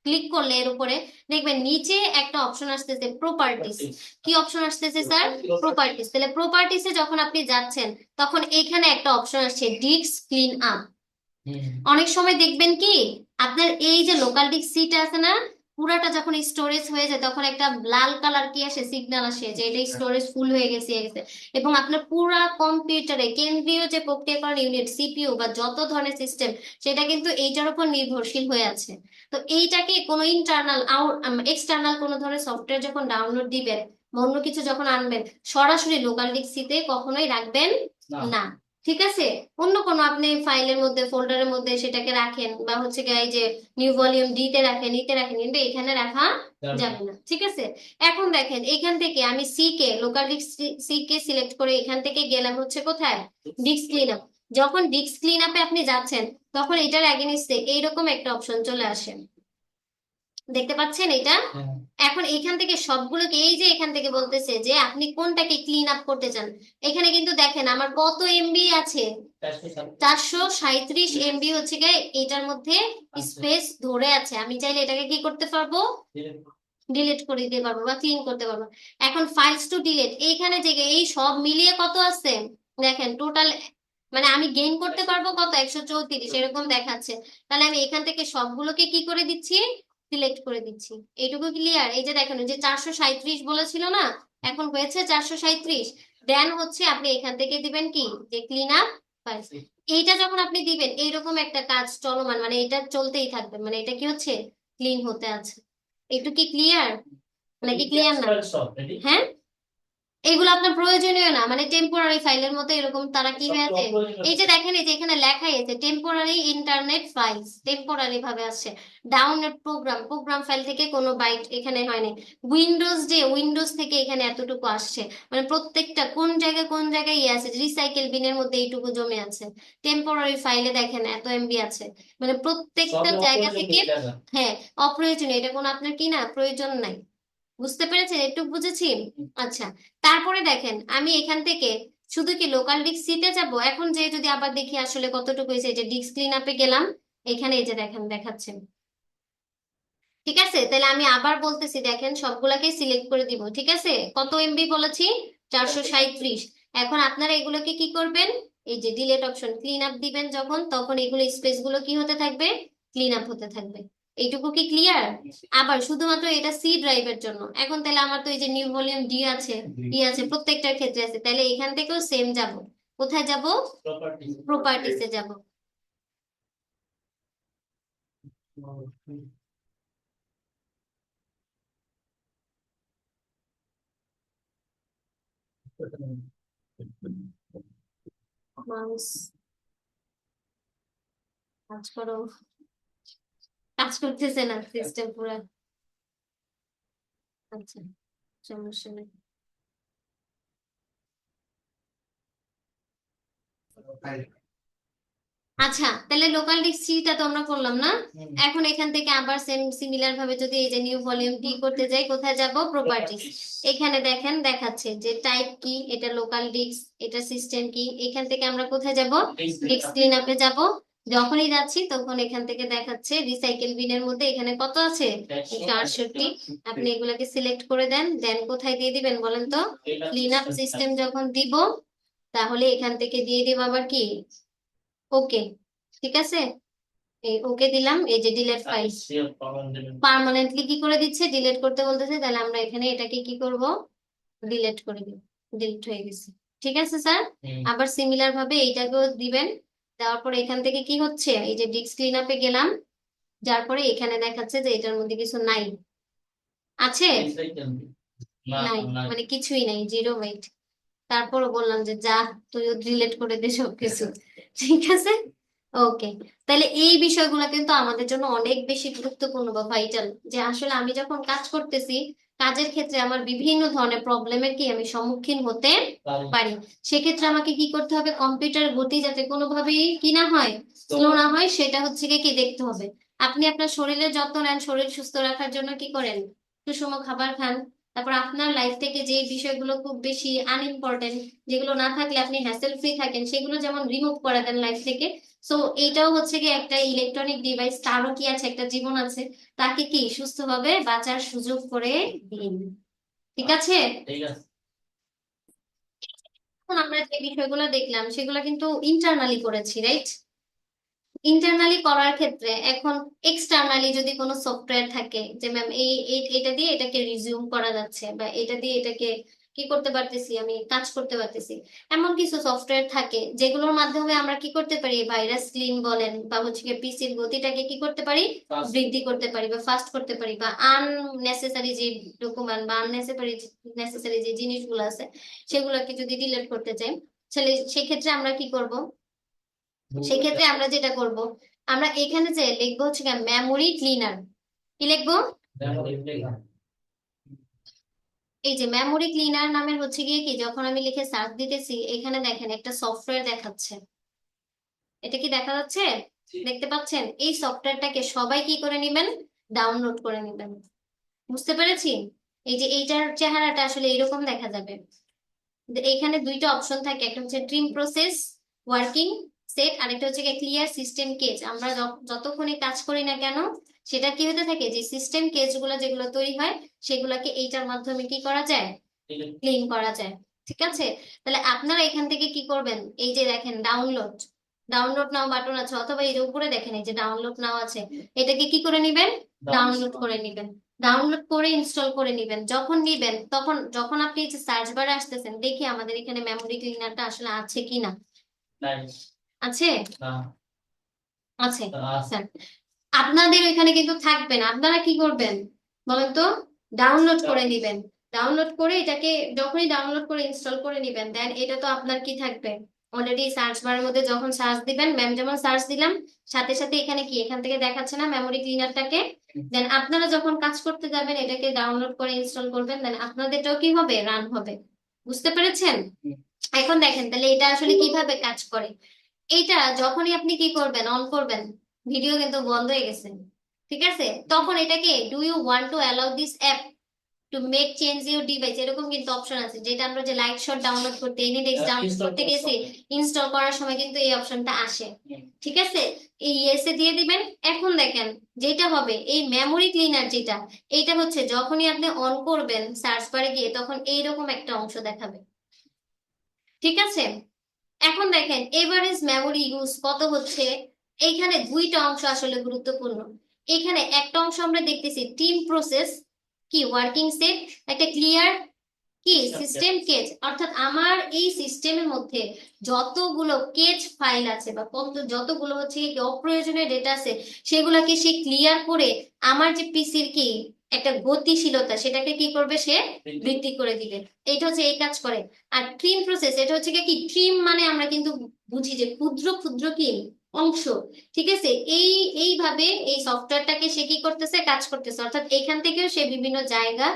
ক্লিক করলে এর উপরে দেখবেন নিচে একটা অপশন আসতেছে প্রপার্টিস। কি অপশন আসতেছে স্যার? প্রপার্টিস। তাহলে প্রপার্টিসে যখন আপনি যাচ্ছেন তখন এখানে একটা অপশন আসছে ডিস্ক ক্লিন আপ। অনেক সময় দেখবেন কি আপনার এই যে লোকাল ডিস্ক সিটা আছে না, পুরাটা যখন স্টোরেজ হয়ে যায় তখন একটা লাল কালার কি আসে, সিগন্যাল আসে যে এটা স্টোরেজ ফুল হয়ে গেছে এবং আপনার পুরা কম্পিউটারে কেন্দ্রীয় যে প্রক্রিয়াকরণ ইউনিট সিপিইউ বা যত ধরনের সিস্টেম সেটা কিন্তু এইটার উপর নির্ভরশীল হয়ে আছে। তো এইটাকে কোনো ইন্টারনাল এক্সটার্নাল কোনো ধরনের সফটওয়্যার যখন ডাউনলোড দিবেন বা অন্য কিছু যখন আনবেন, সরাসরি লোকাল ডিস্ক সিতে কখনোই রাখবেন না। ঠিক আছে? অন্য কোনো আপনি ফাইলের মধ্যে ফোল্ডারের মধ্যে সেটাকে রাখেন বা হচ্ছে গিয়ে এই যে নিউ ভলিউম ডি তে রাখেন, ইতে রাখেন, কিন্তু এখানে রাখা যাবে না। ঠিক আছে? এখন দেখেন এখান থেকে আমি C K local disk C K select করে এখান থেকে গেলাম হচ্ছে কোথায়, ডিস্ক ক্লিন আপ। যখন ডিস্ক ক্লিন আপে আপনি যাচ্ছেন তখন এটার এগেইনস্টে এইরকম একটা অপশন চলে আসে, দেখতে পাচ্ছেন এটা? এখন এখান থেকে সবগুলোকে এই যে এখান থেকে বলতেছে যে আপনি কোনটাকে ক্লিন আপ করতে চান। এখানে কিন্তু দেখেন আমার কত এমবি আছে, 437 এমবি হচ্ছে গিয়ে এটার মধ্যে স্পেস ধরে আছে। আমি চাইলে এটাকে কি করতে পারবো, ডিলিট করে দিতে পারবো বা ক্লিন করতে পারবো। এখন ফাইলস টু ডিলিট এইখানে যে এই সব মিলিয়ে কত আছে দেখেন টোটাল, মানে আমি গেইন করতে পারবো কত, 134 এরকম দেখাচ্ছে। তাহলে আমি এখান থেকে সবগুলোকে কি করে দিচ্ছি, সিলেক্ট করে দিচ্ছি। এইটুকু ক্লিয়ার? এই যে দেখেন যে 437 বলেছিল না, এখন হয়েছে 437। দেন হচ্ছে আপনি এখান থেকে দিবেন কি, যে ক্লিন আপ ফাইলস। এইটা যখন আপনি দিবেন এইরকম একটা কাজ চলমান, মানে এটা চলতেই থাকবে, মানে এটা কি হচ্ছে, ক্লিন হতে আছে। একটু কি ক্লিয়ার নাকি ক্লিয়ার না? হ্যাঁ, এগুলো আপনার প্রয়োজনীয় না, মানে টেম্পোরারি ফাইলের মতো এরকম তারা কি হয়ে আছে। এই যে দেখেন এই যে এখানে লেখাই আছে টেম্পোরারি ইন্টারনেট ফাইলস, টেম্পোরারি ভাবে আসছে। ডাউনলোড প্রোগ্রাম ফাইল থেকে কোনো বাইট এখানে হয়নি। উইন্ডোজ থেকে এখানে এতটুকু আসছে, মানে প্রত্যেকটা কোন জায়গায় ইয়ে আছে, রিসাইকেল বিনের মধ্যে এইটুকু জমে আছে। টেম্পোরারি ফাইলে দেখেন এত এমবি আছে, মানে প্রত্যেকটা জায়গা থেকে। হ্যাঁ, অপ্রয়োজনীয়, এটা কোনো আপনার কি না, প্রয়োজন নাই। বুঝতে পেরেছেন? একটু বুঝেছি। আচ্ছা, তারপরে দেখেন আমি এখান থেকে শুধু কি লোকাল ডিস্ক সিতে যাব। এখন যে যদি আবার দেখি আসলে কতটুকু হয়েছে, যে ডিস্ক ক্লিন আপে গেলাম, এখানে এই যে দেখেন দেখাচ্ছে। ঠিক আছে, তাহলে আমি আবার বলতেছি, দেখেন সবগুলাকে সিলেক্ট করে দিব। ঠিক আছে, কত এমবি বলেছি, 437। এখন আপনারা এগুলোকে কি করবেন, এই যে ডিলেট অপশন ক্লিন আপ দিবেন যখন, তখন এগুলো স্পেস গুলো কি হতে থাকবে, ক্লিন আপ হতে থাকবে। এইটুকু কি ক্লিয়ার? আবার শুধুমাত্র এটা সি ড্রাইভের জন্য। এখন তাহলে আমার তো এই যে নিউ ভলিউম ডি আছে, ই আছে, প্রত্যেকটার ক্ষেত্রে আছে, তাহলে এখান থেকেও সেম যাব। কোথায় যাব, প্রপার্টিসে যাব। মাউস কাজ করো, কাজ করতেছে না সিস্টেম পুরো। আচ্ছা, সমস্যা নেই। আচ্ছা, তাহলে লোকাল ডিস্ক সিটা তো আমরা করলাম না। এখন এখান থেকে আবার সেম সিমিলার ভাবে যদি এই যে নিউ ভলিউম ডি করতে যাই, কোথায় যাব, প্রপার্টিস। এখানে দেখেন দেখাচ্ছে যে টাইপ কি, এটা লোকাল ডিস্ক, এটা সিস্টেম কি। এখান থেকে আমরা কোথায় যাব, ডিস্ক ক্লিন আপে যাব। যখনই যাচ্ছি তখন এখান থেকে দেখাচ্ছে রিসাইকেল বিনের মধ্যে এখানে কত আছে, 68। আপনি এগুলোকে সিলেক্ট করে দেন, দেন কোথায় দিয়ে দিবেন বলেন তো, ক্লিন আপ সিস্টেম যখন দিব তাহলে এখান থেকে দিয়ে দিব আবার কি, ওকে। ঠিক আছে, এই ওকে দিলাম। এই যে ডিলিট ফাইল পার্মানেন্টলি কি করে দিচ্ছে, ডিলিট করতে বলতেছে, তাহলে আমরা এখানে এটাকে কি করব, ডিলিট করে দিব। ডিলিট হয়ে গেছে। ঠিক আছে স্যার, আবার সিমিলার ভাবে এইটাকেও দিবেন। দেওয়ার পরে এখান থেকে কি হচ্ছে, এই যে ডিস্ক ক্লিন আপে গেলাম, যার পরে এখানে দেখাচ্ছে যে এটার মধ্যে কিছু নাই, আছে নাই, মানে কিছুই নাই, জিরো ওয়েট। তারপরও বললাম যে যা, তুইও ডিলিট করে দে সবকিছু। ঠিক আছে, ওকে। তাহলে এই বিষয়গুলো কিন্তু আমাদের জন্য অনেক বেশি গুরুত্বপূর্ণ বা ভাইটাল, যে আসলে আমি যখন কাজ করতেছি, কাজের ক্ষেত্রে আমার বিভিন্ন ধরনের প্রবলেমের কি আমি সম্মুখীন হতে পারি। সেক্ষেত্রে আমাকে কি করতে হবে, কম্পিউটার গতি যাতে কোনোভাবেই কি না হয়, স্লো না হয়, সেটা হচ্ছে গিয়ে কি দেখতে হবে। আপনি আপনার শরীরের যত্ন নেন, শরীর সুস্থ রাখার জন্য কি করেন, সুষম খাবার খান, তারপর আপনার লাইফ থেকে যে বিষয়গুলো খুব বেশি আনইম্পর্টেন্ট, যেগুলো না থাকলে আপনি হ্যাসেল ফ্রি থাকেন, সেগুলো যেমন রিমুভ করে দেন লাইফ থেকে। সো এইটাও হচ্ছে কি একটা ইলেকট্রনিক ডিভাইস, তারও কি আছে, একটা জীবন আছে, তাকে কি সুস্থভাবে বাঁচার সুযোগ করে দিন। ঠিক আছে? ঠিক আছে। এখন আমরা যে বিষয়গুলো দেখলাম সেগুলো কিন্তু ইন্টারনালি করেছি, রাইট? ইন্টারনালি করার ক্ষেত্রে এখন এক্সটার্নালি যদি কোনো সফটওয়্যার থাকে যে ম্যাম এটা দিয়ে এটাকে রিজিউম করা যাচ্ছে, বা এটা দিয়ে এটাকে কি করতে পারতেছি, আমি কাজ করতে পারতেছি, এমন কিছু সফটওয়্যার থাকে যেগুলোর মাধ্যমে আমরা কি করতে পারি, ভাইরাস ক্লিন বলেন বা হচ্ছে পিসির গতিটাকে কি করতে পারি, Fast. বৃদ্ধি করতে পারি বা ফাস্ট করতে পারি, বা আননেসেসারি যে ডকুমেন্ট বা আননেসেসারি নেসেসারি যে জিনিসগুলো আছে সেগুলোকে যদি ডিলিট করতে চাই, তাহলে সেক্ষেত্রে আমরা কি করব? সেক্ষেত্রে আমরা যেটা করব, আমরা এখানে যে লিখবো হচ্ছে মেমোরি ক্লিনার। কি লিখবো? এই যে মেমোরি ক্লিনার নামের হচ্ছে গিয়ে কি, যখন আমি লিখে সার্চ দিতেছি এখানে দেখেন একটা সফটওয়্যার দেখাচ্ছে। এটা কি দেখা যাচ্ছে? দেখতে পাচ্ছেন? এই সফটওয়্যারটাকে সবাই কি করে নেবেন, ডাউনলোড করে নেবেন। বুঝতে পেরেছি? এই যে এইটার চেহারাটা আসলে এরকম দেখা যাবে। এখানে দুইটা অপশন থাকে, একটা হচ্ছে ট্রিম প্রসেস ওয়ার্কিং সেট, আরেকটা হচ্ছে ক্লিয়ার সিস্টেম কেজ। আমরা যতক্ষণই কাজ করি না কেন, সেটা কি হতে থাকে, যে সিস্টেম কেজ গুলো যেগুলো তৈরি হয় সেগুলোকে এইটার মাধ্যমে কি করা যায়, ক্লিন করা যায়। ঠিক আছে? তাহলে আপনারা এখান থেকে কি করবেন, এই যে দেখেন ডাউনলোড, ডাউনলোড নাও বাটন আছে, অথবা এই যে উপরে দেখেন এই যে ডাউনলোড নাও আছে, এটাকে কি করে নিবেন, ডাউনলোড করে নিবেন। ডাউনলোড করে ইনস্টল করে নিবেন। যখন নিবেন তখন যখন আপনি এই যে সার্চ বারে আসতেছেন, দেখি আমাদের এখানে মেমোরি ক্লিনারটা আসলে আছে কিনা। আছে? আছে। স্যার, আপনাদের এখানে কিন্তু থাকবে না, আপনারা কি করবেন বলেন তো, ডাউনলোড করে নিবেন। ডাউনলোড করে এটাকে যখনই ডাউনলোড করে ইনস্টল করে নিবেন, দেন এটা তো আপনার কি থাকবে, অলরেডি সার্চ বারের মধ্যে যখন সার্চ দিবেন, ম্যাম যেমন সার্চ দিলাম, সাথে সাথে এখানে কি এখান থেকে দেখাচ্ছে না মেমোরি ক্লিনারটাকে। দেন আপনারা যখন কাজ করতে যাবেন এটাকে ডাউনলোড করে ইনস্টল করবেন, দেন আপনাদেরটাও কি হবে, রান হবে। বুঝতে পেরেছেন? এখন দেখেন তাহলে এটা আসলে কিভাবে কাজ করে। এইটা যখনই আপনি কি করবেন, অন করবেন, ভিডিও কিন্তু বন্ধ হয়ে গেছে, ঠিক আছে, তখন এটাকে do you want to allow this app to make change your device, এরকম কিন্তু অপশন আছে, যেটা আমরা যে লাইট শট ডাউনলোড করতে এনিডেক্স ডাউনলোড করতে গেছি, ইনস্টল করার সময় কিন্তু এই অপশনটা আসে। ঠিক আছে? এই ইয়েসে দিয়ে দিবেন। এখন দেখেন যেটা হবে, এই মেমোরি ক্লিনার যেটা, এইটা হচ্ছে যখনই আপনি অন করবেন সার্চ বারে গিয়ে, তখন এইরকম একটা অংশ দেখাবে। ঠিক আছে? এখন দেখেন এভারেজ মেমোরি ইউজ কত হচ্ছে। এইখানে দুইটা অংশ আসলে গুরুত্বপূর্ণ। এখানে একটা অংশ আমরা দেখতেছি টিম প্রসেস কি ওয়ার্কিং সেট, একটা ক্লিয়ার কি সিস্টেম কেজ, অর্থাৎ আমার এই সিস্টেমের মধ্যে যতগুলো কেজ ফাইল আছে বা যতগুলো হচ্ছে কি অপ্রয়োজনীয় ডেটা আছে, সেগুলোকে সে ক্লিয়ার করে আমার যে পিসির কি একটা গতিশীলতা সেটাকে কি করবে, সে বৃদ্ধি করে দিবে। এটা হচ্ছে এই কাজ করে। আর ট্রিম প্রসেস, এটা হচ্ছে কি ট্রিম মানে আমরা কিন্তু বুঝি যে ক্ষুদ্র ক্ষুদ্র কি অংশ। ঠিক আছে? এইভাবে এই সফটওয়্যারটাকে সে কি করতেছে, কাজ করতেছে, অর্থাৎ এখান থেকেও সে বিভিন্ন জায়গা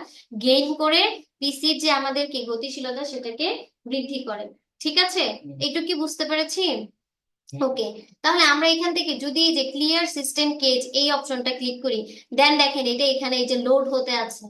গেইন করে পিসির যে আমাদের কি গতিশীলতা সেটাকে বৃদ্ধি করে। ঠিক আছে? একটু কি বুঝতে পেরেছি? ওকে। তাহলে আমরা এখান থেকে যদি এই যে ক্লিয়ার সিস্টেম কেজ এই অপশনটা ক্লিক করি, দেন দেখেন এটা এখানে এই যে লোড হতে আছে,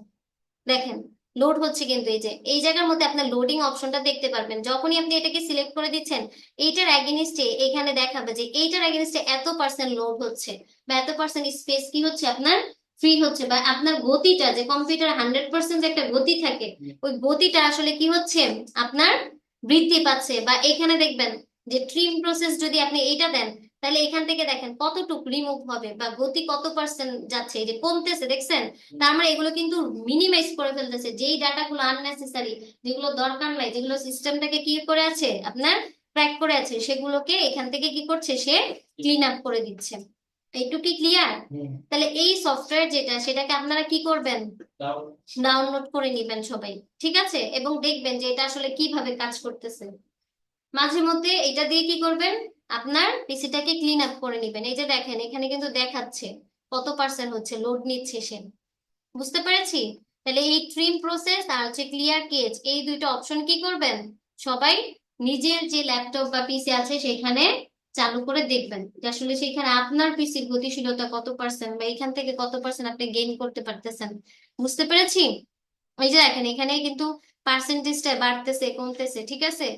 দেখেন লোড হচ্ছে, কিন্তু এই যে এই জায়গার মধ্যে আপনার লোডিং অপশনটা দেখতে পারবেন, যখনই আপনি এটাকে সিলেক্ট করে দিচ্ছেন, এইটার অ্যাগেনিস্টে এখানে দেখাবে যে এইটার অ্যাগেনিস্টে এত পার্সেন্ট লোড হচ্ছে, বা এত পার্সেন্ট স্পেস কি হচ্ছে আপনার ফ্রি হচ্ছে, বা আপনার গতিটা, যে কম্পিউটার 100% যে একটা গতি থাকে, ওই গতিটা আসলে কি হচ্ছে আপনার বৃদ্ধি পাচ্ছে। বা এখানে দেখবেন যে ট্রিম প্রসেস যদি আপনি এইটা দেন, তাহলে এখান থেকে দেখেন কতটুকু রিমুভ হবে বা গতি কত পার্সেন্ট যাচ্ছে, এই যে কমতেছে, দেখছেন? তার মানে এগুলো কিন্তু মিনিমাইজ করে ফেলতেছে, যেই ডাটাগুলো আননেসেসারি, যেগুলো দরকার নাই, যেগুলো সিস্টেমটাকে কি করে আছে আপনার ক্র্যাক করে আছে, সেগুলোকে এখান থেকে কি করছে, সে ক্লিন আপ করে দিচ্ছে। একটু কি ক্লিয়ার? তাহলে এই সফটওয়্যার যেটা, সেটাকে আপনারা কি করবেন, ডাউনলোড করে নিবেন সবাই। ঠিক আছে? এবং দেখবেন যে এটা আসলে কিভাবে কাজ করতেছে। মাঝে মধ্যে এটা দিয়ে কি করবেন, আপনার পিসিটাকে ক্লিন আপ করে নিবেন। এই যে দেখেন এখানে কিন্তু দেখাচ্ছে কত পার্সেন্ট হচ্ছে, লোড নিচ্ছে সে। বুঝতে পেরেছি? তাহলে এই ট্রিম প্রসেস আর হচ্ছে ক্লিয়ার কেজ, এই দুইটা অপশন কি করবেন, সবাই নিজের যে ল্যাপটপ বা পিসি আছে সেখানে চালু করে দেখবেন, যে আসলে সেখানে আপনার পিসির গতিশীলতা কত পার্সেন্ট, বা এখান থেকে কত পার্সেন্ট আপনি গেইন করতে পারতেছেন। বুঝতে পেরেছি? এই যে দেখেন এখানে কিন্তু পার্সেন্টেজটা বাড়তেছে কমতেছে, ঠিক আছে?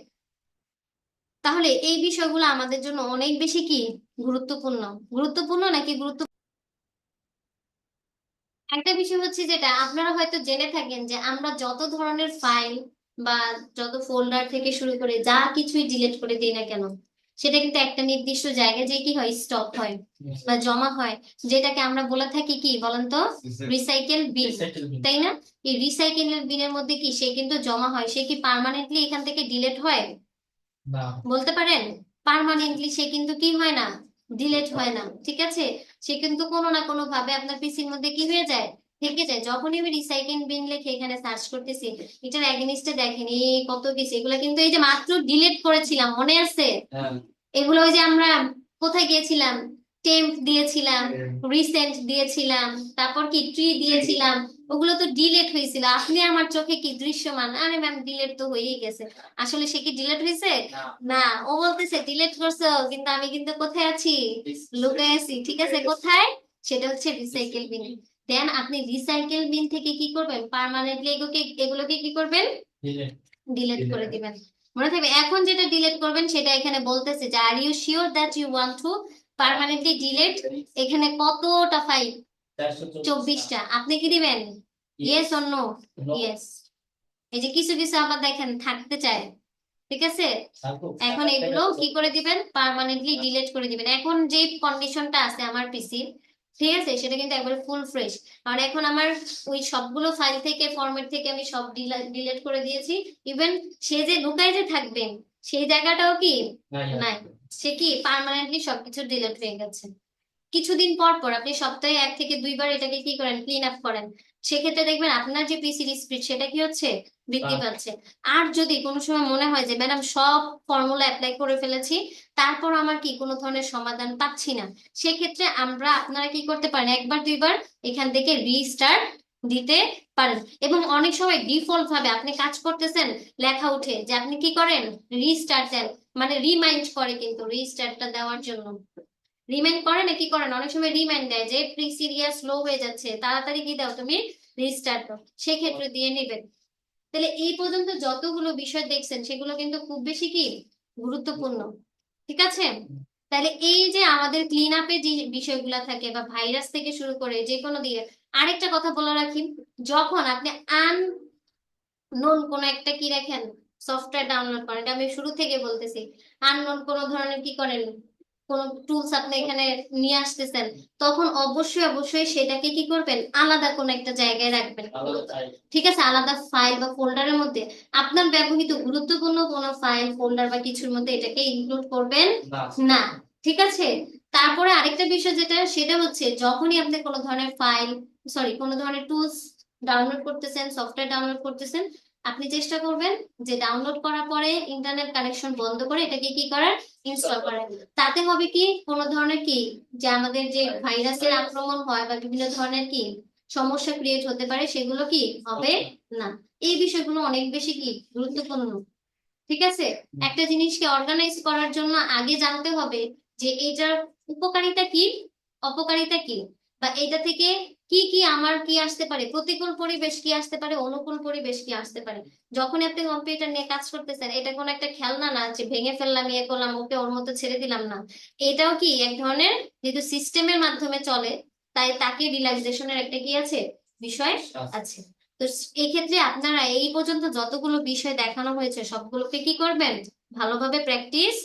তাহলে এই বিষয়গুলো আমাদের জন্য অনেক বেশি কি গুরুত্বপূর্ণ, গুরুত্বপূর্ণ নাকি গুরুত্ব। একটা বিষয় হচ্ছে যেটা আপনারা হয়তো জেনে থাকেন যে আমরা যত ধরনের ফাইল বা যত ফোল্ডার থেকে শুরু করে যা কিছুই ডিলিট করে দিই না কেন, সেটা কিন্তু একটা নির্দিষ্ট জায়গায় যে কি হয়, স্টক হয় বা জমা হয়, যেটাকে আমরা বলে থাকি কি বলেন তো, রিসাইকেল বিন, Recycle bin। তাই না? এই রিসাইকেল বিনের মধ্যে কি সে কিন্তু জমা হয়, সে কি পার্মানেন্টলি এখান থেকে ডিলিট হয়? না। বলতে পারেন? পার্মানেন্টলি সে কিন্তু কি হয় না, ডিলেট হয় না, ঠিক আছে? সে কিন্তু কোনো না কোনো ভাবে আপনার পিসির মধ্যে কি হয়ে যায়, থেকে যায়। যখনই আমি রিসাইকেল বিন লিখে এখানে সার্চ করতেছি, এটার এগেনিস্টে দেখেন এই কত কিছু, এগুলো কিন্তু এই যে মাত্র ডিলিট করেছিলাম, মনে আছে? হ্যাঁ। এগুলো ওই যে আমরা কোথায় গিয়েছিলাম, টেম্প দিয়েছিলাম, রিসেন্ট দিয়েছিলাম, তারপর কি ট্রি দিয়েছিলাম, ওগুলো তো ডিলেট হয়েছিল। আপনি আমার চোখে কি দৃশ্যমান, আরে ম্যাম ডিলেট তো হয়েই গেছে। আসলে সে কি ডিলেট হয়েছে? না। না, ও বলতেছে ডিলেট করছো, কিন্তু আমি কিন্তু কোথায় আছি, লুকায় আছি, ঠিক আছে? কোথায়? সেটা হচ্ছে রিসাইকেল বিন। দেন আপনি রিসাইকেল বিন থেকে কি করবেন, পার্মানেন্টলি এগুলোকে কি করবেন, Delete। ডিলিট করে দিবেন। মনে থাকবে, এখন যেটা ডিলিট করবেন সেটা এখানে বলতেছে যে are you sure that you want to permanently delete, এখানে কতটা ফাইল, 24টা। আপনি কি দিবেন, yes or no? No। Yes. এই যে কিছু কিছু আবার দেখেন থাকতে চায়, ঠিক আছে? থাকুক। এখন এগুলো কি করে দিবেন, পার্মানেন্টলি ডিলিট করে দিবেন। এখন যে কন্ডিশনটা আছে আমার পিসি, ঠিক আছে, সেটা কিন্তু একবারে ফুল ফ্রেশ। কারণ এখন আমার ওই সবগুলো ফাইল থেকে ফরম্যাট থেকে আমি সব ডিলিট করে দিয়েছি। ইভেন সে যে ঢুকাই যে থাকবেন সেই জায়গাটাও কি নাই আর। নাই, সে কি পার্মানেন্টলি সবকিছু ডিলিট হয়ে গেছে। কিছুদিন পর পর আপনি সপ্তাহে 1 থেকে 2 বার এটাকে কি করেন, ক্লিন আপ করেন, সেক্ষেত্রে দেখবেন আপনার যে পিসির স্পিড সেটা কি হচ্ছে, বৃদ্ধি পাচ্ছে। আর যদি কোনো সময় মনে হয় যে ম্যাডাম সব ফর্মুলা অ্যাপ্লাই করে ফেলেছি, তারপর আমার কি কোনো ধরনের সমাধান পাচ্ছি না, সেক্ষেত্রে আপনারা কি করতে পারেন, 1 বার 2 বার এখান থেকে রিস্টার্ট দিতে পারেন। এবং অনেক সময় ডিফল্ট ভাবে আপনি কাজ করতেছেন, লেখা উঠে যে আপনি কি করেন, রিস্টার্ট দেন, মানে রিমাইন্ড করে কিন্তু রিস্টার্টটা দেওয়ার জন্য। রিমাইন্ড করে না, কি করেন, অনেক সময় রিমাইন্ড দেয় যে প্রি সিরিয়াস স্লো হয়ে যাচ্ছে, তাড়াতাড়ি কি দাও তুমি, রিস্টার্ট দাও, সেক্ষেত্রে দিয়ে নেবেন। তাহলে এই পর্যন্ত যতগুলো বিষয় দেখছেন সেগুলো কিন্তু খুব বেশি কি গুরুত্বপূর্ণ, ঠিক আছে? তাহলে এই যে আমাদের ক্লিন আপে যে বিষয়গুলো থাকে বা ভাইরাস থেকে শুরু করে যে কোনো দিকে, আরেকটা কথা বলে রাখি, যখন আপনি আননোন কোনো একটা কি রাখেন, সফটওয়্যার ডাউনলোড করেন, এটা আমি শুরু থেকে বলতেছি, আননোন কোনো ধরনের কি করেন, কোন টুলস আপনি এখানে নিয়ে আসতেছেন, তখন অবশ্যই অবশ্যই সেটাকে কি করবেন, আলাদা কোন একটা জায়গায় রাখবেন, আলাদা চাই। ঠিক আছে? আলাদা ফাইল বা ফোল্ডারের মধ্যে আপনার ব্যবহৃত গুরুত্বপূর্ণ কোনো ফাইল ফোল্ডার বা কিছুর মধ্যে এটাকে ইনক্লুড করবেন না। না, ঠিক আছে? তারপরে আরেকটা বিষয় যেটা, সেটা হচ্ছে যখনই আপনি কোনো ধরনের ফাইল, সরি কোনো ধরনের টুলস ডাউনলোড করতেছেন, সফটওয়্যার ডাউনলোড করতেছেন, আপনি চেষ্টা করবেন যে ডাউনলোড করার পরে ইন্টারনেট কানেকশন বন্ধ করে এটাকে কি করার, ইনস্টল করার। তাতে হবে কি, কোনো ধরনের কি, যে আমাদের যে ভাইরাসের আক্রমণ হয় বা বিভিন্ন ধরনের কি সমস্যা ক্রিয়েট হতে পারে, সেগুলো কি হবে না। এই বিষয়গুলো অনেক বেশি কি গুরুত্বপূর্ণ, ঠিক আছে? একটা জিনিসকে অর্গানাইজ করার জন্য আগে জানতে হবে যে এটার উপকারিতা কি, অপকারিতা কি, বা এটা থেকে কি কি আমার কি আসতে পারে, প্রতিকূল পরিবেশ কি আসতে পারে, অনুকূল পরিবেশ কি আসতে পারে। যখন আপনি কম্পিউটার নিয়ে কাজ করতেছেন, এটা কোনো একটা খেলনা না যে ভেঙে ফেললাম, ইয়ে করলাম, ওকে ওর মতো ছেড়ে দিলাম না। এটাও কি এক ধরনের, যেহেতু সিস্টেমের মাধ্যমে চলে, তাই তাকে রিল্যাক্সেশনের একটা কি আছে, বিষয় আছে। তো এই ক্ষেত্রে আপনারা এই পর্যন্ত যতগুলো বিষয় দেখানো হয়েছে সবগুলোকে কি করবেন, ভালোভাবে প্র্যাকটিস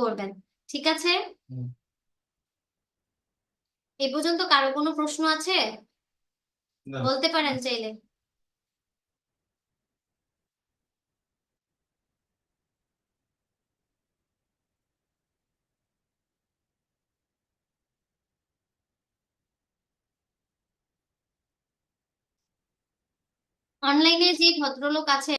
করবেন, ঠিক আছে? হুম। এই পর্যন্ত কারো কোনো প্রশ্ন আছে, না। বলতে পারেন চাইলে। অনলাইনে যে ভদ্রলোক আছে,